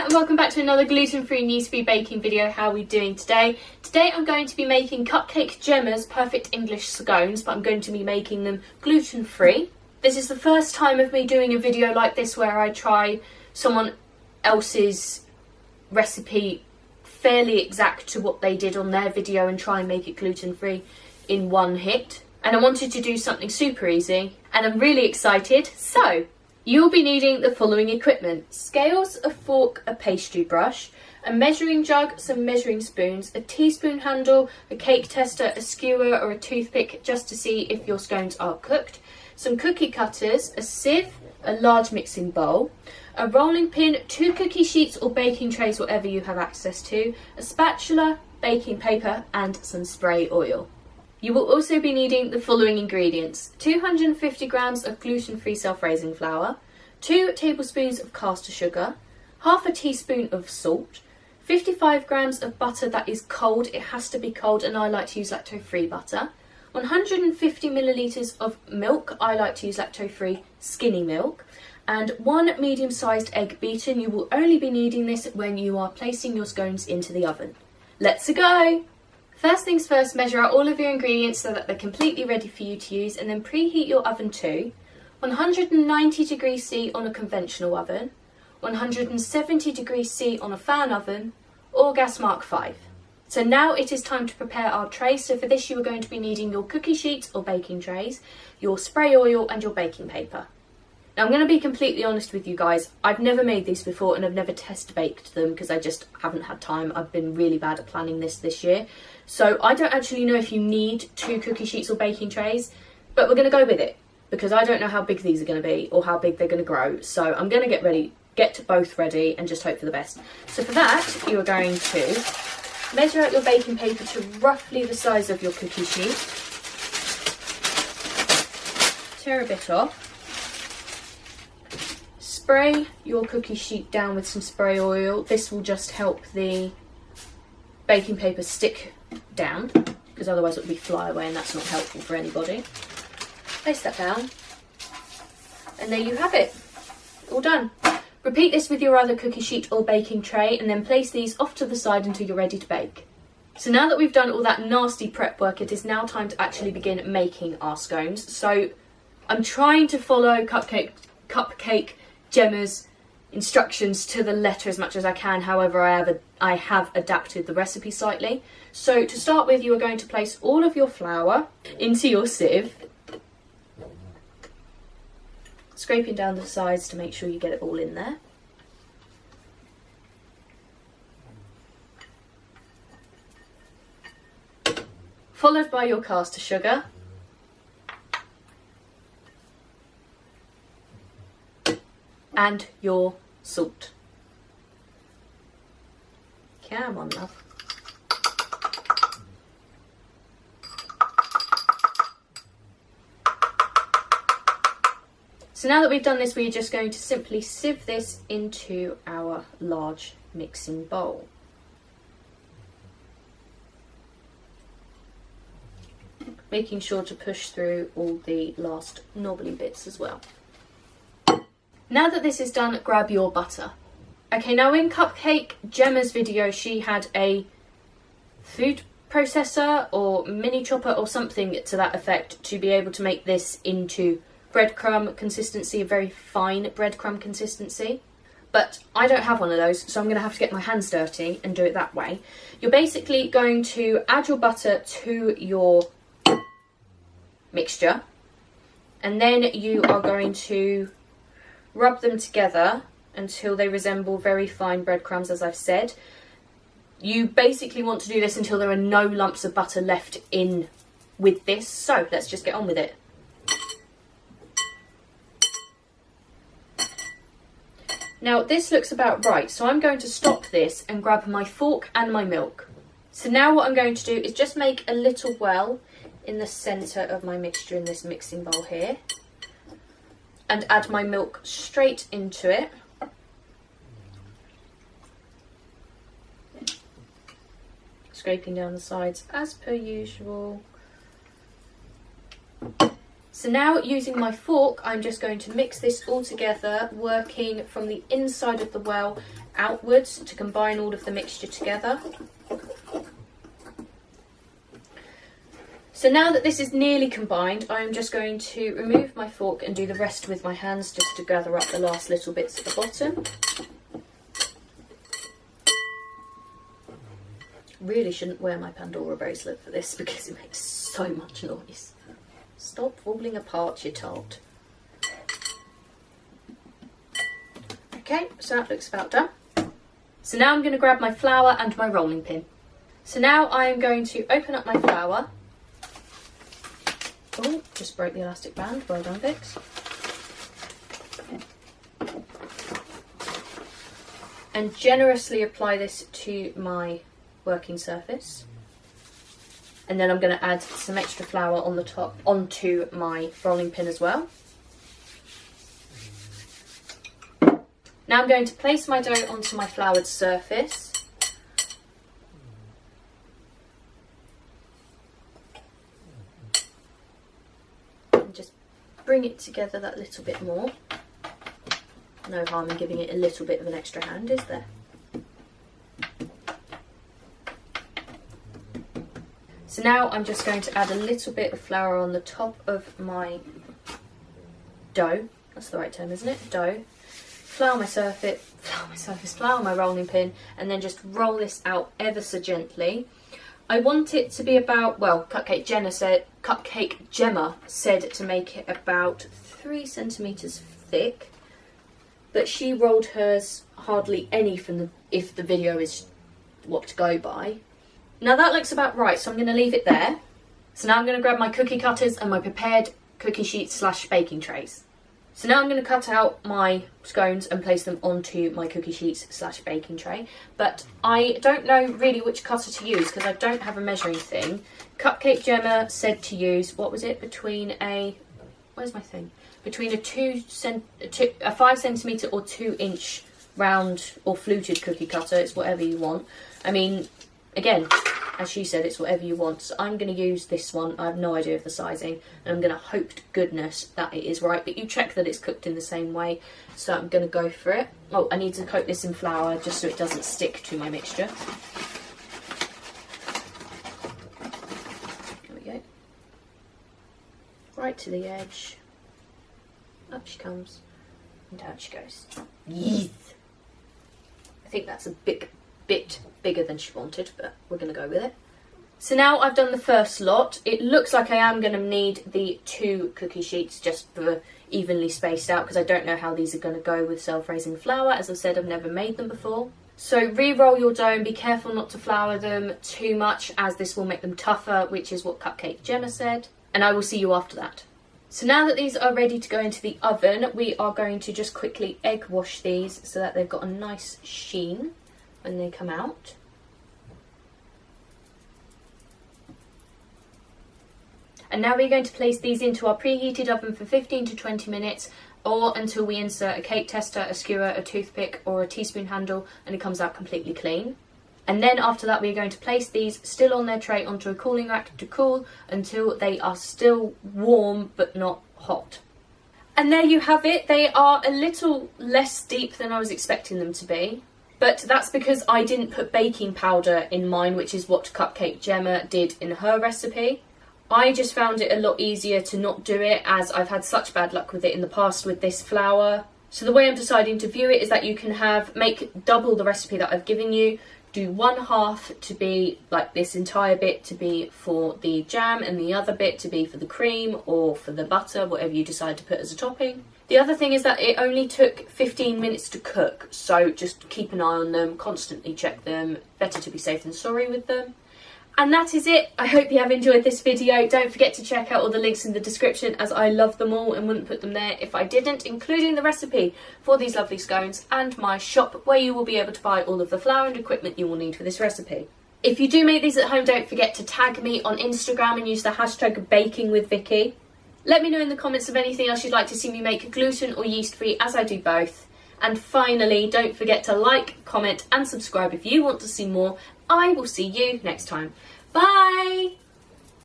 and welcome back to another gluten-free and yeast-free baking video. How are we doing today? Today I'm going to be making Cupcake Jemma's perfect English scones, but I'm going to be making them gluten-free. This is the first time of me doing a video like this where I try someone else's recipe fairly exact to what they did on their video and try and make it gluten-free in one hit. And I wanted to do something super easy, and I'm really excited. So you'll be needing the following equipment: scales, a fork, a pastry brush, a measuring jug, some measuring spoons, a teaspoon handle, a cake tester, a skewer or a toothpick just to see if your scones are cooked, some cookie cutters, a sieve, a large mixing bowl, a rolling pin, 2 cookie sheets or baking trays, whatever you have access to, a spatula, baking paper and some spray oil. You will also be needing the following ingredients: 250 grams of gluten-free self-raising flour, 2 tablespoons of caster sugar, half a teaspoon of salt, 55 grams of butter that is cold. It has to be cold, and I like to use lacto-free butter. 150 millilitres of milk. I like to use lacto-free skinny milk. And 1 medium-sized egg beaten. You will only be needing this when you are placing your scones into the oven. Let's go! First things first, measure out all of your ingredients so that they're completely ready for you to use, and then preheat your oven to 190 degrees C on a conventional oven, 170 degrees C on a fan oven, or gas mark 5. So now it is time to prepare our tray. So for this you are going to be needing your cookie sheets or baking trays, your spray oil and your baking paper. Now I'm going to be completely honest with you guys, I've never made these before and I've never test baked them because I just haven't had time. I've been really bad at planning this year. So I don't actually know if you need 2 cookie sheets or baking trays, but we're going to go with it because I don't know how big these are going to be or how big they're going to grow. So I'm going to get both ready and just hope for the best. So for that you are going to measure out your baking paper to roughly the size of your cookie sheet. Tear a bit off. Spray your cookie sheet down with some spray oil. This will just help the baking paper stick down because otherwise it will be fly away and that's not helpful for anybody. Place that down and there you have it, all done. Repeat this with your other cookie sheet or baking tray and then place these off to the side until you're ready to bake. So now that we've done all that nasty prep work, it is now time to actually begin making our scones. So I'm trying to follow Cupcake Jemma's instructions to the letter as much as I can. However, I have adapted the recipe slightly. So to start with, you are going to place all of your flour into your sieve, scraping down the sides to make sure you get it all in there. Followed by your caster sugar. And your salt. Come on, love. So now that we've done this, we're just going to simply sieve this into our large mixing bowl. Making sure to push through all the last knobbly bits as well. Now that this is done, grab your butter. Okay, now in Cupcake Jemma's video, she had a food processor or mini chopper or something to that effect to be able to make this into breadcrumb consistency, a very fine breadcrumb consistency. But I don't have one of those, so I'm going to have to get my hands dirty and do it that way. You're basically going to add your butter to your mixture, and then you are going to rub them together until they resemble very fine breadcrumbs, as I've said. You basically want to do this until there are no lumps of butter left in with this. So let's just get on with it. Now this looks about right, so I'm going to stop this and grab my fork and my milk. So now what I'm going to do is just make a little well in the centre of my mixture in this mixing bowl here, and add my milk straight into it. Scraping down the sides as per usual. So now using my fork, I'm just going to mix this all together, working from the inside of the well outwards to combine all of the mixture together. So now that this is nearly combined, I'm just going to remove my fork and do the rest with my hands just to gather up the last little bits at the bottom. Really shouldn't wear my Pandora bracelet for this because it makes so much noise. Stop wobbling apart, you tart. Okay, so that looks about done. So now I'm going to grab my flour and my rolling pin. So now I'm going to open up my flour. Oh, just broke the elastic band. Well done, Vix. And generously apply this to my working surface. And then I'm going to add some extra flour on the top onto my rolling pin as well. Now I'm going to place my dough onto my floured surface. And just bring it together that little bit more. No harm in giving it a little bit of an extra hand, is there? So now I'm just going to add a little bit of flour on the top of my dough. That's the right term, isn't it? Dough. Flour my rolling pin, and then just roll this out ever so gently. I want it to be about, well, Cupcake Jemma said to make it about 3 centimetres thick, but she rolled hers hardly any from if the video is what to go by. Now that looks about right, so I'm going to leave it there. So now I'm going to grab my cookie cutters and my prepared cookie sheets / baking trays. So now I'm going to cut out my scones and place them onto my cookie sheets / baking tray. But I don't know really which cutter to use because I don't have a measuring thing. Cupcake Jemma said to use, what was it, between a, where's my thing? Between a 5 centimetre or 2 inch round or fluted cookie cutter. It's whatever you want. I mean, again, as she said, it's whatever you want. So I'm going to use this one. I have no idea of the sizing, and I'm going to hope to goodness that it is right. But you check that it's cooked in the same way. So I'm going to go for it. Oh, I need to coat this in flour just so it doesn't stick to my mixture. There we go. Right to the edge. Up she comes, and down she goes. Yeast. I think that's a bit bigger than she wanted, but we're going to go with it. So now I've done the first lot. It looks like I am going to need the 2 cookie sheets just for evenly spaced out because I don't know how these are going to go with self-raising flour. As I said, I've never made them before. So re-roll your dough and be careful not to flour them too much as this will make them tougher, which is what Cupcake Jemma said. And I will see you after that. So now that these are ready to go into the oven, we are going to just quickly egg wash these so that they've got a nice sheen when they come out. And now we're going to place these into our preheated oven for 15 to 20 minutes or until we insert a cake tester, a skewer, a toothpick or a teaspoon handle and it comes out completely clean. And then after that we're going to place these still on their tray onto a cooling rack to cool until they are still warm but not hot. And there you have it. They are a little less deep than I was expecting them to be. But that's because I didn't put baking powder in mine, which is what Cupcake Jemma did in her recipe. I just found it a lot easier to not do it as I've had such bad luck with it in the past with this flour. So the way I'm deciding to view it is that you can make double the recipe that I've given you. Do 1/2 to be like this entire bit to be for the jam and the other bit to be for the cream or for the butter, whatever you decide to put as a topping. The other thing is that it only took 15 minutes to cook, so just keep an eye on them, constantly check them, better to be safe than sorry with them. And that is it. I hope you have enjoyed this video. Don't forget to check out all the links in the description as I love them all and wouldn't put them there if I didn't, including the recipe for these lovely scones and my shop where you will be able to buy all of the flour and equipment you will need for this recipe. If you do make these at home, don't forget to tag me on Instagram and use the hashtag bakingwithvickiie. Let me know in the comments of anything else you'd like to see me make gluten or yeast free, as I do both. And finally, don't forget to like, comment and subscribe if you want to see more. I will see you next time. Bye!